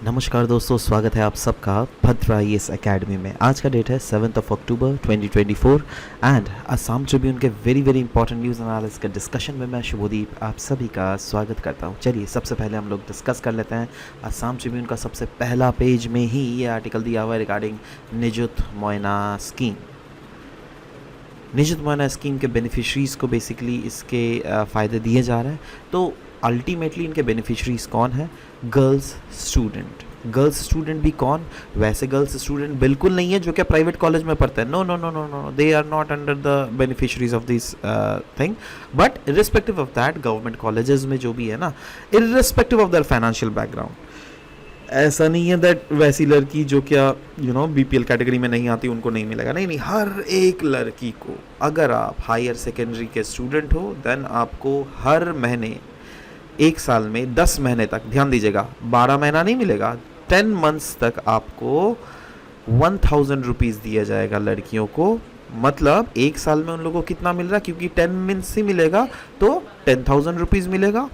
नमस्कार दोस्तों, स्वागत है आप सबका भद्रा आईएएस एकेडमी में। आज का डेट है 7 अक्टूबर 2024 एंड असम ट्रिब्यून के वेरी इंपॉर्टेंट न्यूज़ एनालिसिस के डिस्कशन में मैं शुभदीप आप सभी का स्वागत करता हूं। चलिए सबसे पहले हम लोग डिस्कस कर लेते हैं असम ट्रिब्यून का सबसे पहला पेज में ही ये आर्टिकल दिया हुआ है regarding Nijut Moyna scheme. Nijut Moyna scheme के बेनिफिशरीज़ को बेसिकली इसके फ़ायदे दिए जा रहे हैं। तो अल्टीमेटली इनके बेनिफिशरीज़ कौन है? Girls student. गर्ल्स स्टूडेंट भी कौन? वैसे गर्ल्स स्टूडेंट बिल्कुल नहीं है जो कि प्राइवेट कॉलेज में पढ़ते हैं। No no no no no, they are not under the beneficiaries of this thing. But irrespective of that, government colleges में जो भी है ना, irrespective of their financial background, ऐसा नहीं है दैट वैसी लड़की जो क्या बीपीएल कैटेगरी में नहीं आती उनको नहीं मिलेगा। नहीं, हर एक लड़की को, अगर आप हायर सेकेंडरी के स्टूडेंट हो देन आपको हर महीने, एक साल में 10 महीने तक, ध्यान दीजिएगा 12 महीना नहीं मिलेगा, 10 मंथ्स तक आपको 1000 रुपीज़ दिया जाएगा लड़कियों को। मतलब एक साल में उन लोगों को कितना मिल रहा है, क्योंकि 10 मंथ्स ही मिलेगा तो 10,000 रुपीज़ मिलेगा।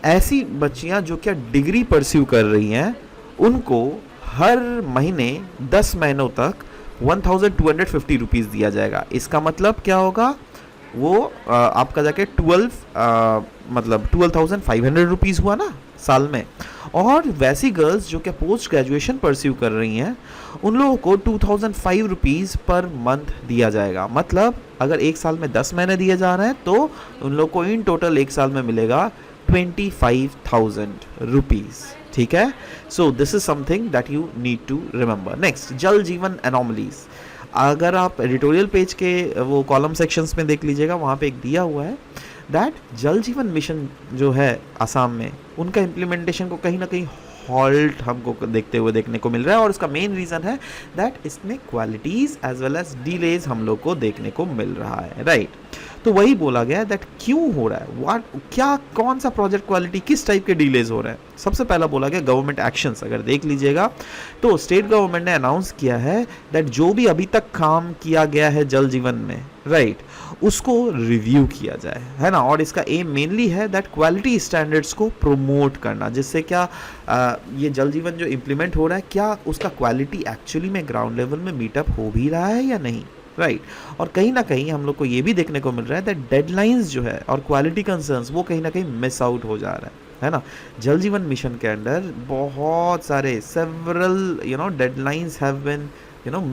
ऐसी बच्चियां जो क्या डिग्री परस्यू कर रही हैं उनको हर महीने 10 महीनों तक 1250 रुपीज़ दिया जाएगा। इसका मतलब क्या होगा? वो आपका जाके 12,500 रुपीज़ हुआ ना साल में। और वैसी गर्ल्स जो कि पोस्ट ग्रेजुएशन परस्यू कर रही हैं उन लोगों को 2005 रुपीज़ पर मंथ दिया जाएगा। मतलब अगर एक साल में 10 महीने दिए जा रहे हैं तो उन लोगों को इन टोटल एक साल में मिलेगा 25,000 रुपीज़। ठीक है, so this is something that you need to remember. Next, Jal Jeevan anomalies. अगर आप एडिटोरियल पेज के वो कॉलम सेक्शंस में देख लीजिएगा, वहाँ पे एक दिया हुआ है दैट जल जीवन मिशन जो है आसाम में, उनका इम्प्लीमेंटेशन को कहीं ना कहीं हॉल्ट हमको देखने को मिल रहा है। और इसका मेन रीज़न है दैट इसमें qualities as well as delays हम लोग को देखने को मिल रहा है। राइट, तो वही बोला गया दैट क्यों हो रहा है, क्या कौन सा प्रोजेक्ट क्वालिटी, किस टाइप के डिलेज हो रहे हैं। सबसे पहला बोला गया गवर्नमेंट एक्शंस। अगर देख लीजिएगा तो स्टेट गवर्नमेंट ने अनाउंस किया है दैट जो भी अभी तक काम किया गया है जल जीवन में, राइट, उसको रिव्यू किया जाए, है ना। और इसका एम मेनली है दैट क्वालिटी स्टैंडर्ड्स को प्रमोट करना, जिससे क्या ये जल जीवन जो इम्प्लीमेंट हो रहा है, क्या उसका क्वालिटी एक्चुअली में ग्राउंड लेवल में मीटअप हो भी रहा है या नहीं। राइट, और कहीं ना कहीं हम लोग को ये भी देखने को मिल रहा है दैट डेडलाइंस जो है और क्वालिटी कंसर्न्स वो कहीं ना कहीं मिस आउट हो जा रहा है ना। जल जीवन मिशन के अंदर बहुत सारे several deadlines have been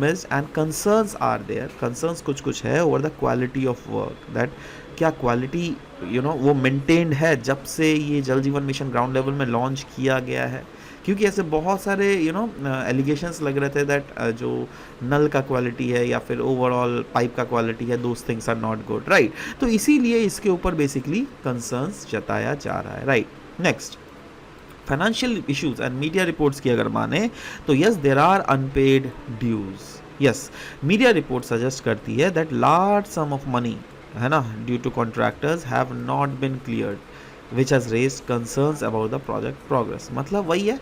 missed and concerns are there. Concerns कुछ है over the quality of work, that क्या क्वालिटी वो मेंटेन्ड है जब से ये जल जीवन मिशन ग्राउंड लेवल में लॉन्च किया गया है। क्योंकि ऐसे बहुत सारे एलिगेशंस लग रहे थे दैट जो नल का क्वालिटी है या फिर ओवरऑल पाइप का क्वालिटी है, those things are not good. Right, तो इसीलिए इसके ऊपर बेसिकली कंसर्न्स जताया जा रहा है। Right, next, financial issues and media reports की अगर माने तो yes there are unpaid dues. Yes, media report suggest करती है that large sum of money, है ना, due to contractors have not been cleared which has raised concerns about the project progress. मतलब वही है,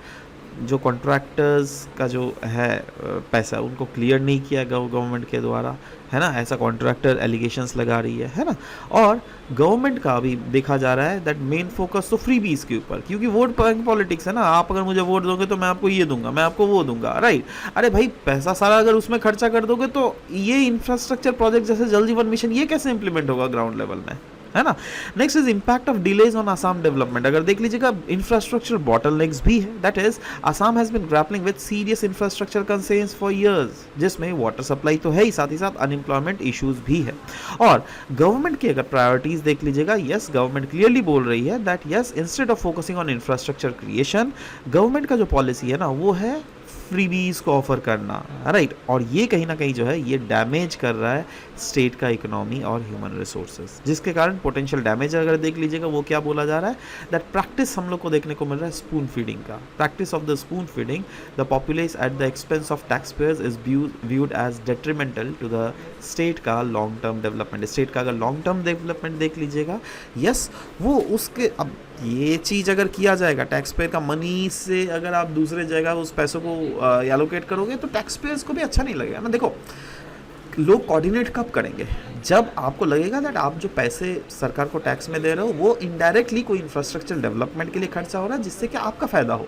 जो कॉन्ट्रैक्टर्स का जो है पैसा उनको क्लियर नहीं किया गवर्नमेंट के द्वारा, है ना। ऐसा कॉन्ट्रैक्टर एलिगेशंस लगा रही है ना। और गवर्नमेंट का भी देखा जा रहा है दैट मेन फोकस तो फ्री बीज के ऊपर, क्योंकि वोट पॉलिटिक्स है ना। आप अगर मुझे वोट दोगे तो मैं आपको ये दूंगा, मैं आपको वो दूंगा। राइट, अरे भाई पैसा सारा अगर उसमें खर्चा कर दोगे तो ये इंफ्रास्ट्रक्चर प्रोजेक्ट जैसे जल जीवन मिशन ये कैसे इंप्लीमेंट होगा ग्राउंड लेवल में, है ना। Next is impact of delays on Assam development. अगर देख लीजिएगा इंफ्रास्ट्रक्चर बॉटलनेक्स भी है, that is Assam has been grappling with serious infrastructure constraints for years, जिसमें वाटर सप्लाई तो है ही, साथ ही साथ अनएम्प्लॉयमेंट इश्यूज भी है। और गवर्नमेंट की अगर प्रायोरिटीज देख लीजिएगा, यस गवर्नमेंट क्लियरली बोल रही है that yes instead of focusing on infrastructure creation, government का जो पॉलिसी है ना वो है फ्रीबीज को ऑफर करना। राइट, और ये कहीं ना कहीं जो है ये डैमेज कर रहा है स्टेट का इकोनॉमी और ह्यूमन रिसोर्सेज, जिसके कारण पोटेंशियल डैमेज अगर देख लीजिएगा वो क्या बोला जा रहा है दैट प्रैक्टिस हम लोग को देखने को मिल रहा है स्पून फीडिंग का। Practice of the spoon feeding the populace at the expense of tax payers is viewed as detrimental to the state का लॉन्ग टर्म डेवलपमेंट। स्टेट का अगर लॉन्ग टर्म डेवलपमेंट देख लीजिएगा, यस वो उसके, अब ये चीज़ अगर किया जाएगा टैक्स पेयर का मनी से, अगर आप दूसरे जगह उस पैसों को एलोकेट करोगे तो टैक्स पेयर्स को भी अच्छा नहीं लगेगा ना। देखो लोग कोऑर्डिनेट कब करेंगे? जब आपको लगेगा दैट आप जो पैसे सरकार को टैक्स में दे रहे हो वो इनडायरेक्टली कोई इंफ्रास्ट्रक्चर डेवलपमेंट के लिए खर्चा हो रहा है जिससे कि आपका फ़ायदा हो,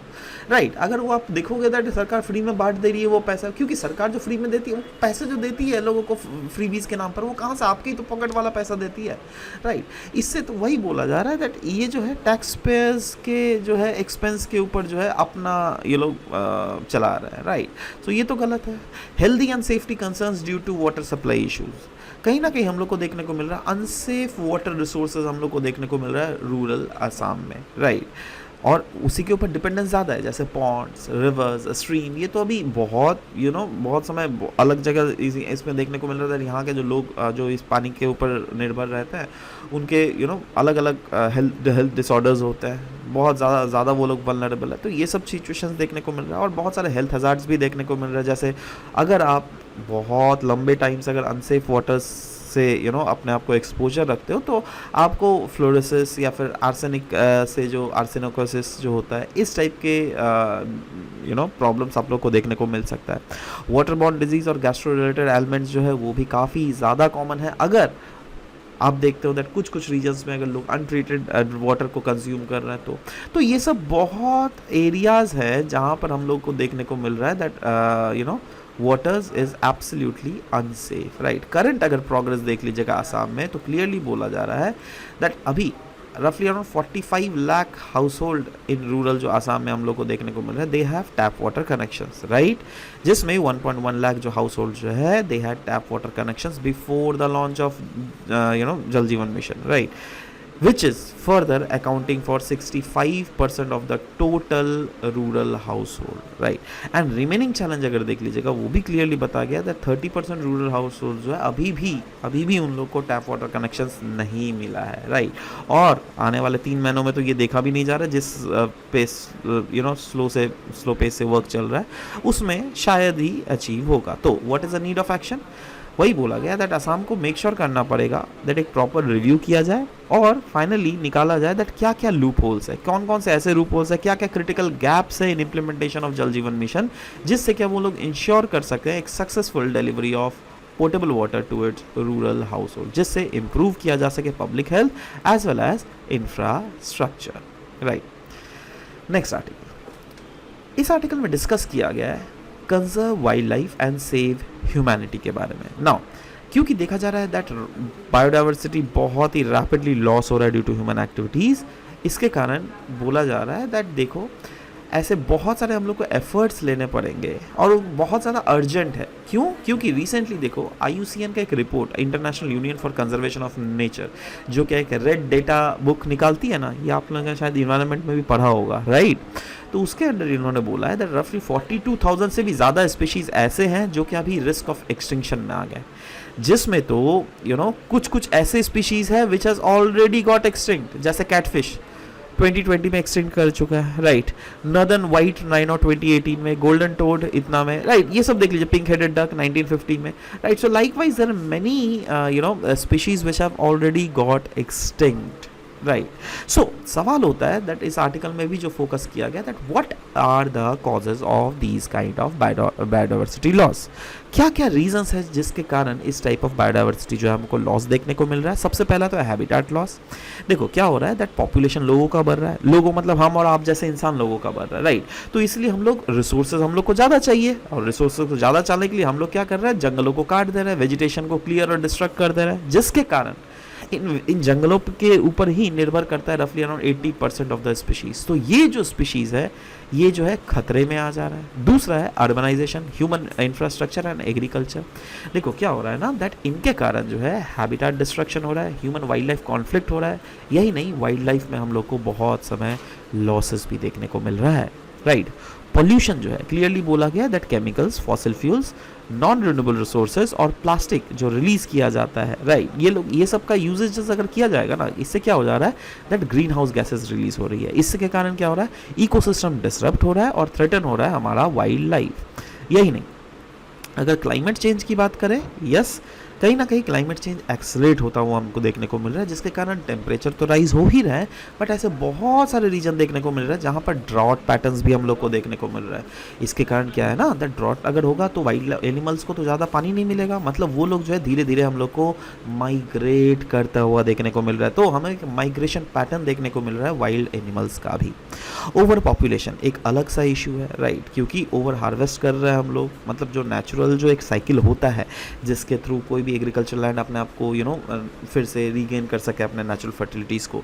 राइट? अगर वो आप देखोगे दैट सरकार फ्री में बांट दे रही है वो पैसा, क्योंकि सरकार जो फ्री में देती है वो पैसे जो देती है लोगों को फ्रीबीज के नाम पर, वो कहाँ से? आपके ही तो पॉकेट वाला पैसा देती है, राइट? इससे तो वही बोला जा रहा है दैट ये जो है टैक्स पेयर्स के जो है एक्सपेंस के ऊपर जो है अपना ये लोग चला रहे हैं, राइट? तो ये तो गलत है। Healthy and safety concerns due to water supply issues, कहीं ना कहीं हम लोग को देखने को मिल रहा है अनसेफ वाटर रिसोर्सेज हम लोग को देखने को मिल रहा है रूरल आसाम में, राइट? और उसी के ऊपर डिपेंडेंस ज़्यादा है, जैसे पॉन्ड्स, रिवर्स, स्ट्रीम, ये तो अभी बहुत बहुत समय अलग जगह इसमें देखने को मिल रहा था। यहाँ के जो लोग जो इस पानी के ऊपर निर्भर रहते हैं उनके अलग अलग हेल्थ डिसऑर्डर्स होते हैं, बहुत ज़्यादा वो लोग वल्नरेबल है। तो ये सब सिचुएशंस देखने को मिल रहा है और बहुत सारे हेल्थ हज़ार्ड्स भी देखने को मिल रहा है। जैसे अगर आप बहुत लंबे टाइम से अगर अनसेफ वाटर्स से अपने आप को एक्सपोजर रखते हो तो आपको फ्लोरोसिस या फिर आर्सेनिक से जो आर्सेनोकोसिस जो होता है, इस टाइप के प्रॉब्लम्स आप लोग को देखने को मिल सकता है। वाटर बॉर्न डिजीज़ और गैस्ट्रो रिलेटेड एलिमेंट्स जो है वो भी काफ़ी ज़्यादा कॉमन है। अगर आप देखते हो दैट कुछ रीजन्स में अगर लोग अनट्रीटेड वाटर को कंज्यूम कर रहे हैं तो ये सब बहुत एरियाज़ है जहाँ पर हम लोग को देखने को मिल रहा है that waters is absolutely unsafe, right? Current अगर प्रोग्रेस देख लीजिएगा आसाम में तो क्लियरली बोला जा रहा है दैट अभी रफली around 45 lakh house hold in rural जो आसाम में हम लोग को देखने को मिल रहा है, they have tap water connections, right? जिसमें 1.1 लाख जो हाउस होल्ड जो है they had tap water connections before the launch of जल जीवन mission, right? which is further accounting for 65% of the total rural household, right? And remaining challenge अगर देख लीजिएगा वो भी क्लियरली बता गया that 30% रूरल हाउसहोल्ड जो है अभी भी उन लोग को टैप वाटर कनेक्शंस नहीं मिला है, राइट? और आने वाले 3 महीनों में तो ये देखा भी नहीं जा रहा जिस पेस स्लो पेस से वर्क चल रहा है उसमें शायद ही अचीव होगा। तो what is the need of action? वही बोला गया दैट असम को मेक श्योर करना पड़ेगा दैट एक प्रॉपर रिव्यू किया जाए और फाइनली निकाला जाए दैट क्या क्या लूप होल्स है, कौन कौन से ऐसे लूप होल्स है, क्या क्या क्रिटिकल गैप्स है इन इम्प्लीमेंटेशन ऑफ जल जीवन मिशन, जिससे क्या वो लोग इंश्योर कर सकते हैं एक successful delivery of portable water to its rural household, जिससे इम्प्रूव किया जा सके public health as well as infrastructure, right? Next article, इस आर्टिकल में डिस्कस किया गया है conserve wildlife and save humanity के बारे में। नाउ क्योंकि देखा जा रहा है दैट बायोडाइवर्सिटी बहुत ही रैपिडली लॉस हो रहा है ड्यू टू ह्यूमन एक्टिविटीज़, इसके कारण बोला जा रहा है दैट देखो ऐसे बहुत सारे हम लोग को एफर्ट्स लेने पड़ेंगे और बहुत ज़्यादा अर्जेंट है। क्यों? क्योंकि रिसेंटली देखो IUCN का एक report, international union for conservation of nature, जो क्या एक रेड डेटा बुक निकालती है ना, ये आप लोगों ने शायद इन्वायरमेंट में भी पढ़ा होगा, राइट? तो उसके अंदर इन्होंने बोला है दैट रफली 42,000 से भी ज़्यादा स्पीशीज़ ऐसे हैं जो कि अभी रिस्क ऑफ एक्सटिंक्शन में आ गए, जिसमें तो कुछ ऐसे स्पीशीज़ है which has already got extinct, जैसे कैटफिश 2020 में एक्सटेंड कर चुका है, राइट? नॉर्दर्न वाइट राइनो 2018 में, गोल्डन टोड इतना में, राइट? ये सब देख लीजिए, पिंक हेडेड डक 1950 में, right? So likewise there are many species which have already got extinct, right? So सवाल होता है दैट इस आर्टिकल में भी जो फोकस किया गया that what are the causes of these kind of biodiversity loss, क्या क्या रीजंस है जिसके कारण इस टाइप ऑफ बायोडाइवर्सिटी जो है हमको लॉस देखने को मिल रहा है। सबसे पहला तो है हैबिटेट लॉस। देखो क्या हो रहा है दैट पॉपुलेशन लोगों का बढ़ रहा है, लोगों मतलब हम और आप जैसे इंसान लोगों का बढ़ रहा है, राइट? तो इसलिए हम लोग रिसोर्सेज हम लोग को ज़्यादा चाहिए और रिसोर्सेज को ज़्यादा चाहने के लिए हम लोग क्या कर रहे हैं, जंगलों को काट दे रहे हैं, वेजिटेशन को क्लियर और डिस्ट्रक्ट कर दे रहे हैं, जिसके कारण इन जंगलों के ऊपर ही निर्भर करता है रफली अराउंड 80% ऑफ द स्पीशीज। तो ये जो स्पीशीज है ये जो है खतरे में आ जा रहा है। दूसरा है urbanisation, human infrastructure and agriculture. देखो क्या हो रहा है ना दैट इनके कारण जो है हैबिटेट डिस्ट्रक्शन हो रहा है, ह्यूमन वाइल्ड लाइफ कॉन्फ्लिक्ट हो रहा है। यही नहीं, वाइल्ड लाइफ में हम लोग को बहुत समय लॉसेस भी देखने को मिल रहा है, राइट? पॉल्यूशन जो है क्लियरली बोला गया that chemicals, fossil fuels, non renewable resources और प्लास्टिक जो रिलीज किया जाता है, राइट? ये सब का यूजेज अगर किया जाएगा ना, इससे क्या हो जा रहा है that green house gases release हो रही है। इसके कारण क्या हो रहा है, इकोसिस्टम डिसरप्ट हो रहा है और थ्रेटन हो रहा है हमारा वाइल्ड लाइफ। यही नहीं, अगर क्लाइमेट चेंज की बात करें, यस कहीं ना कहीं क्लाइमेट चेंज एक्सलेट होता हुआ हमको देखने को मिल रहा है, जिसके कारण टेम्परेचर तो राइज हो ही रहा है, बट ऐसे बहुत सारे रीजन देखने को मिल रहा है जहाँ पर ड्रॉट पैटर्न्स भी हम लोग को देखने को मिल रहा है। इसके कारण क्या है ना, दैट ड्रॉट अगर होगा तो वाइल्ड एनिमल्स को तो ज़्यादा पानी नहीं मिलेगा, मतलब वो लोग जो है धीरे धीरे हम लोग को माइग्रेट करता हुआ देखने को मिल रहा है। तो हमें एक माइग्रेशन पैटर्न देखने को मिल रहा है वाइल्ड एनिमल्स का भी। ओवर पॉपुलेशन एक अलग सा इशू है, राइट, क्योंकि ओवर हार्वेस्ट कर रहे हैं हम लोग, मतलब जो नेचुरल जो एक साइकिल होता है जिसके थ्रू कोई भी एग्रीकल्चर लैंड अपने आप को फिर से रीगेन कर सके अपने नेचुरल फर्टिलिटीज़ को,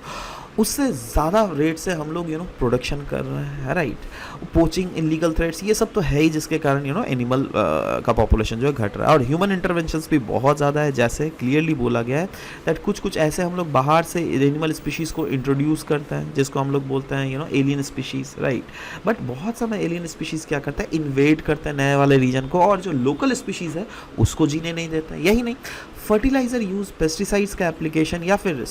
उससे ज़्यादा रेट से हम लोग प्रोडक्शन कर रहे हैं, राइट। पोचिंग, इलीगल थ्रेड्स, ये सब तो है ही, जिसके कारण एनिमल का पॉपुलेशन जो है घट रहा है। और ह्यूमन इंटरवेंशंस भी बहुत ज़्यादा है, जैसे क्लियरली बोला गया है दैट कुछ ऐसे हम लोग बाहर से एनिमल स्पीशीज़ को इंट्रोड्यूस करते हैं जिसको हम लोग बोलते हैं एलियन स्पीशीज़, राइट। बट बहुत समय एलियन स्पीशीज़ क्या करता है, इन्वेड करते हैं नए वाले रीजन को, और जो लोकल स्पीशीज़ है उसको जीने नहीं देता है। यही नहीं, फर्टिलाइज़र यूज़, पेस्टिसाइड्स का एप्लीकेशन, या फिर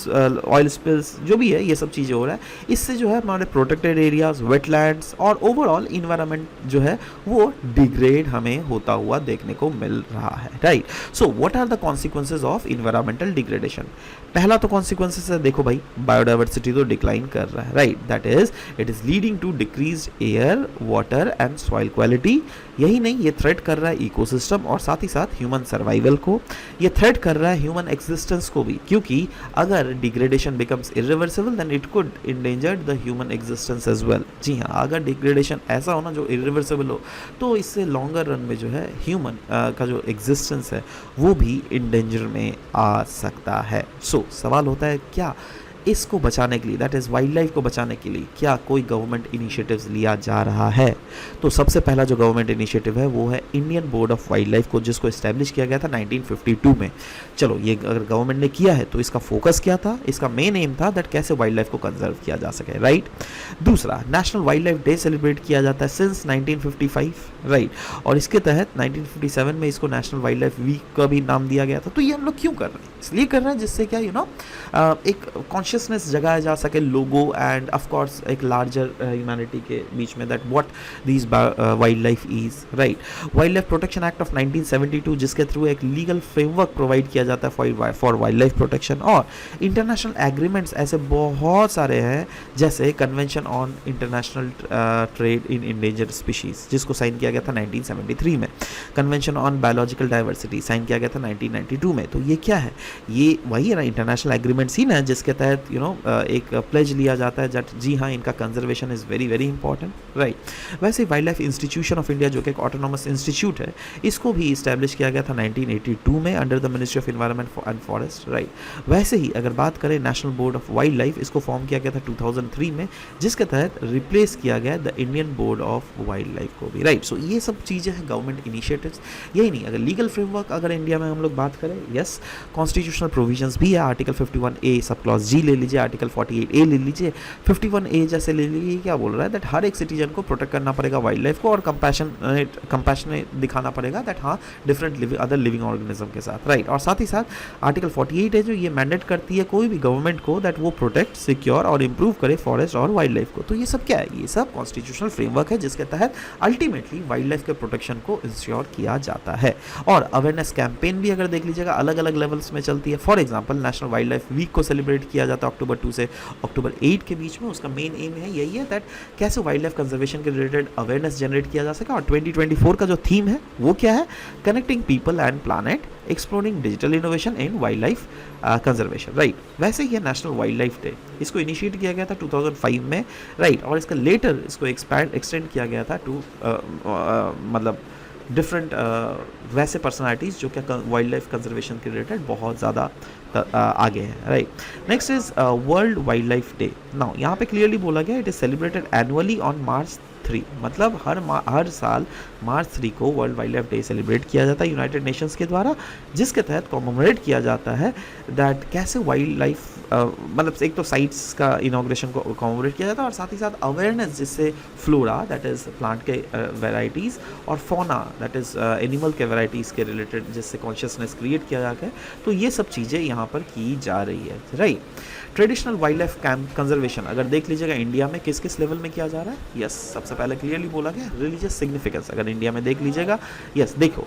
ऑयल स्पिल्स, जो भी है ये सब चीज़ें हो रहा है, इससे जो है हमारे प्रोटेक्टेड एरियाज़, वेटलैंड्स और ओवरऑल इन्वायरमेंट जो है वो डिग्रेड हमें होता हुआ देखने को मिल रहा है, right. So what are the consequences of environmental degradation? पहला तो कॉन्सिक्वेंसेस है, देखो भाई, बायोडाइवर्सिटी तो डिक्लाइन कर रहा है, right, that is it is leading to decreased air, water and soil quality. यही नहीं, ये थ्रेट कर रहा है इकोसिस्टम और साथ ही साथ ह्यूमन सर्वाइवल को, ये थ्रेट कर रहा है ह्यूमन एक्जिस्टेंस को भी, क्योंकि अगर degradation becomes irreversible then it could endanger the human existence as well. जी हाँ, अगर डिग्रेडेशन ऐसा होना जो इरिवर्सिबल हो, तो इससे लॉन्गर रन में जो है ह्यूमन का जो एग्जिस्टेंस है वो भी इंडेंजर में आ सकता है। सो सवाल होता है, क्या इसको बचाने के लिए, दैट इज़ वाइल्ड लाइफ को बचाने के लिए, क्या कोई गवर्नमेंट इनिशिएटिव्स लिया जा रहा है? तो सबसे पहला जो गवर्नमेंट इनिशिएटिव है वो है Indian board of wild life को, जिसको इस्टेब्लिश किया गया था 1952 में। चलो, ये अगर गवर्नमेंट ने किया है तो इसका फोकस क्या था? इसका मेन एम था दैट कैसे वाइल्ड लाइफ को कंजर्व किया जा सके, राइट। दूसरा, national wild life day celebrate किया जाता है सिंस 1955, राइट, और इसके तहत 1957 में इसको नेशनल वाइल्ड लाइफ वीक का भी नाम दिया गया था। तो ये हम लोग क्यों कर रहे हैं? इसलिए कर रहे हैं जिससे क्या एक कॉन्शियसनेस जगाया जा सके लोगों एंड ऑफ कोर्स एक लार्जर ह्यूमैनिटी के बीच में, that what this wild life is, right. Wild life protection act of 1972, जिसके थ्रू एक लीगल फ्रेमवर्क प्रोवाइड किया जाता है फॉर वाइल्ड लाइफ प्रोटेक्शन, और इंटरनेशनल एग्रीमेंट्स ऐसे बहुत सारे हैं, जैसे convention on international trade in endangered species, जिसको साइन किया गया था 1973 में। Convention on biological diversity sign किया गया था 1992 में। तो ये क्या है? ये वही है ना, इंटरनेशनल एग्रीमेंट्स ही ना, जिसके तहत एक प्लेज लिया जाता है दैट जी हाँ, इनका conservation is very very important, right. वैसे wildlife institution of India, जो कि एक ऑटोनॉमस इंस्टीट्यूट है, इसको भी इस्टेब्लिश किया गया था 1982 में under the ministry of environment and forest, right. वैसे ही अगर बात करें national board of wild life, इसको फॉर्म किया गया था 2003 में, जिसके तहत रिप्लेस किया गया the Indian board of wild life को भी, राइट। सो ये सब चीज़ें हैं गवर्नमेंट इनिशिएटिव्स। यही नहीं, अगर लीगल फ्रेमवर्क अगर इंडिया में हम लोग बात करें, यस, कॉन्स्टिट्यूशनल प्रोविजंस भी है, आर्टिकल 51A सब क्लॉज जी ले लीजिए, आर्टिकल 48A ले लीजिए, 51A जैसे ले लीजिए। क्या बोल रहा है दैट हर एक सिटीजन को प्रोटेक्ट करना पड़ेगा वाइल्ड लाइफ को, और कंपैशनेट दिखाना पड़ेगा दैट हाँ, डिफरेंट अदर लिविंग ऑर्गेनिज्म के साथ, राइट। और साथ ही साथ आर्टिकल 48 है जो ये मैंडेट करती है कोई भी गवर्नमेंट को दैट वो प्रोटेक्ट, सिक्योर और इंप्रूव करे फॉरेस्ट और वाइल्ड लाइफ को। तो ये सब क्या है? ये सब कॉन्स्टिट्यूशनल फ्रेमवर्क है जिसके तहत अल्टीमेटली वाइल्ड लाइफ के प्रोटेक्शन को इंश्योर किया जाता है। और अवेयरनेस कैंपेन भी अगर देख लीजिएगा अलग अलग लेवल्स में चलती है। For example, national wild life week को सेलिब्रेट किया जाता है अक्टूबर 2 से अक्टूबर 8 के बीच में। उसका मेन एम है यही है दैट कैसे वाइल्ड लाइफ कंजर्वेशन के रिलेटेड अवेयरनेस जनरेट किया जा सके। और 2024 का जो थीम है वो क्या है? Connecting people and planet, exploring digital innovation in wild life conservation, right. वैसे ही नेशनल वाइल्ड लाइफ डे, इसको इनिशिएट किया गया था 2005 में, राइट। और इसका लेटर इसको एक्सटेंड किया गया था टू मतलब डिफरेंट वैसे पर्सनालिटीज़ जो क्या वाइल्ड लाइफ कंजर्वेशन के रिलेटेड बहुत ज़्यादा आगे हैं, right. Next is world wild life day. Now यहाँ पे क्लियरली बोला गया it is celebrated annually on March 3, मतलब हर साल March 3 को world wild life day celebrate किया जाता है यूनाइटेड नेशंस के द्वारा, जिसके तहत कॉमेमोरेट किया जाता है दैट कैसे वाइल्ड लाइफ मतलब एक तो साइट्स का इनॉग्रेशन को कॉमेमोरेट किया जाता है, और साथ ही साथ अवेयरनेस जिससे फ्लोरा दैट इज़ प्लांट के वेराइटीज़ और फोना दैट इज़ एनिमल के वेराइटीज़ के रिलेटेड जिससे कॉन्शियसनेस क्रिएट किया जाता है। तो ये सब चीज़ें यहाँ पर की जा रही है, right. Traditional wild life conservation अगर देख लीजिएगा इंडिया में किस किस लेवल में किया जा रहा है। यस, सबसे पहले क्लियरली बोला गया रिलीजियस सिग्निफिकेंस। अगर इंडिया में देख लीजिएगा, यस देखो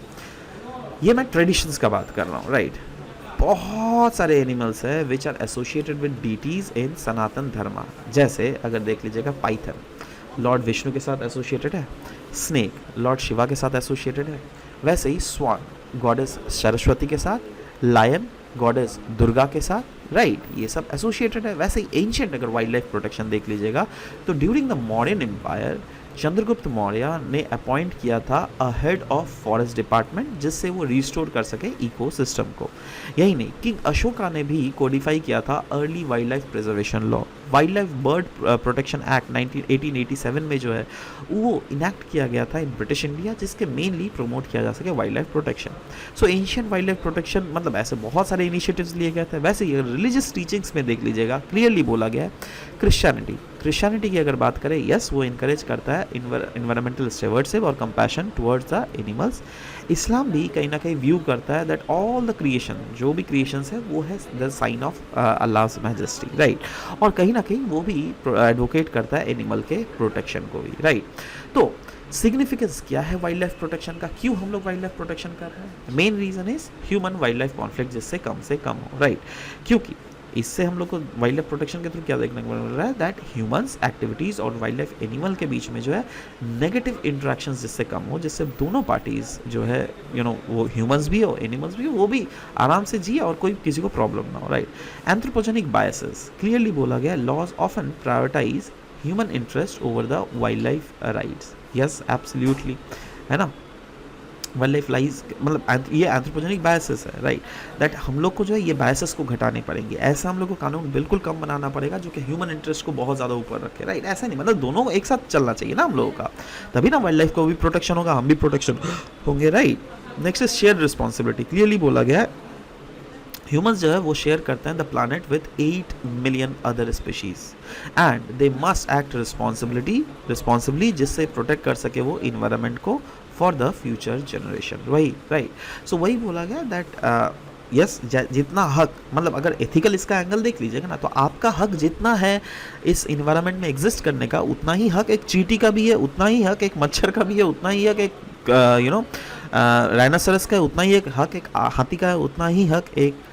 ये मैं ट्रेडिशंस का बात कर रहा हूँ, राइट। बहुत सारे एनिमल्स है which are associated with deities in Sanatan Dharma. जैसे अगर देख लीजिएगा पाइथन लॉर्ड विष्णु के साथ एसोसिएटेड है, स्नेक लॉर्ड शिवा के साथ एसोसिएटेड है, वैसे ही स्वान गॉडेस सरस्वती के साथ, लायन गॉडेस दुर्गा के साथ, राइट, ये सब एसोसिएटेड है। वैसे ही एंशिएंट अगर वाइल्ड लाइफ प्रोटेक्शन देख लीजिएगा तो during the Mauryan empire Chandragupta Maurya ने अपॉइंट किया था a head of forest department, जिससे वो रिस्टोर कर सके इकोसिस्टम को। यही नहीं, किंग अशोका ने भी कोडिफाई किया था early wild life preservation law. Wild life bird protection act 1887 में जो है वो इनैक्ट किया गया था इन ब्रिटिश इंडिया, जिसके मेनली प्रमोट किया जा सके वाइल्ड लाइफ प्रोटेक्शन। सो एंशिएंट वाइल्ड लाइफ प्रोटेक्शन मतलब ऐसे बहुत सारे इनिशिएटिव्स लिए गए थे। वैसे ही रिलीजियस टीचिंग्स में देख लीजिएगा क्लियरली बोला गया है। क्रिश्चियनिटी की अगर बात करें, यस वो इनकरेज करता है इन्वायरमेंटल स्टेवर्डशिप और कंपैशन टुवर्ड्स द एनिमल्स। इस्लाम भी कहीं ना कहीं व्यू करता है दैट ऑल द क्रिएशन, जो भी क्रिएशंस है वो है the sign of Allah's majesty, right. और कहीं ना कहीं वो भी एडवोकेट करता है एनिमल के प्रोटेक्शन को भी, राइट। तो सिग्निफिकेंस क्या है वाइल्ड लाइफ प्रोटेक्शन का, क्यों हम लोग वाइल्ड लाइफ प्रोटेक्शन कर रहे हैं? Main reason is human wild life conflict जिससे कम से कम हो, राइट। क्योंकि इससे हम लोग को वाइल्ड लाइफ प्रोटेक्शन के थ्रू क्या देखने को मिल रहा है दैट ह्यूमंस एक्टिविटीज़ और वाइल्ड लाइफ एनिमल के बीच में जो है नेगेटिव इंटरेक्शंस जिससे कम हो, जिससे दोनों पार्टीज़ जो है वो ह्यूमंस भी हो एनिमल्स भी हो वो भी आराम से जिए और कोई किसी को प्रॉब्लम ना हो, राइट। एंथ्रोपोजेनिक बायसेस क्लियरली बोला गया, laws often prioritise human interest over the wild life rights. Yes absolutely, है ना। वाइल्ड लाइफ लाइज मतलब ये एंथ्रोपोजेनिक बायसेस है, राइट। दैट हम लोग को जो है ये बायसेस को घटाने पड़ेंगे। ऐसा हम लोग को कानून बिल्कुल कम बनाना पड़ेगा जो कि ह्यूमन इंटरेस्ट को बहुत ज़्यादा ऊपर रखे, राइट। ऐसा नहीं, मतलब दोनों एक साथ चलना चाहिए ना हम लोगों का, तभी ना वाइल्ड लाइफ को भी प्रोटेक्शन होगा, हम भी प्रोटेक्शन होंगे, right. Next is share responsibility. Clearly बोला गया है ह्यूमंस जो है वो शेयर करते हैं the planet with 8 million other species and they must act responsibly जिससे प्रोटेक्ट कर सके वो इन्वायरमेंट को फॉर द फ्यूचर जनरेशन, वही, राइट। सो वही बोला गया दैट यस जितना हक, मतलब अगर एथिकल इसका एंगल देख लीजिएगा ना तो आपका हक जितना है इस इन्वायरमेंट में एग्जिस्ट करने का, उतना ही हक एक चींटी का भी है, उतना ही हक एक मच्छर का भी है, उतना ही हक एक राइनोसरस का है, उतना ही एक हक एक हाथी का है, उतना ही हक एक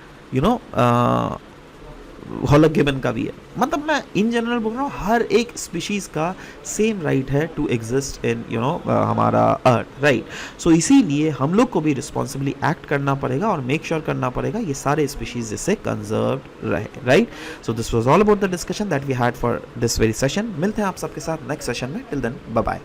हॉलगिबन का भी है। मतलब मैं इन जनरल बोल रहा हूँ हर एक स्पीशीज़ का सेम राइट है टू एग्जिस्ट इन हमारा अर्थ, राइट। सो इसीलिए हम लोग को भी रिस्पॉन्सिबली एक्ट करना पड़ेगा और मेक श्योर करना पड़ेगा ये सारे स्पीशीज़ जिससे कंजर्व रहे, right. So this was all about the discussion that we had for this very session. मिलते हैं आप सबके साथ नेक्स्ट सेशन में, टिल देन बाय बाय।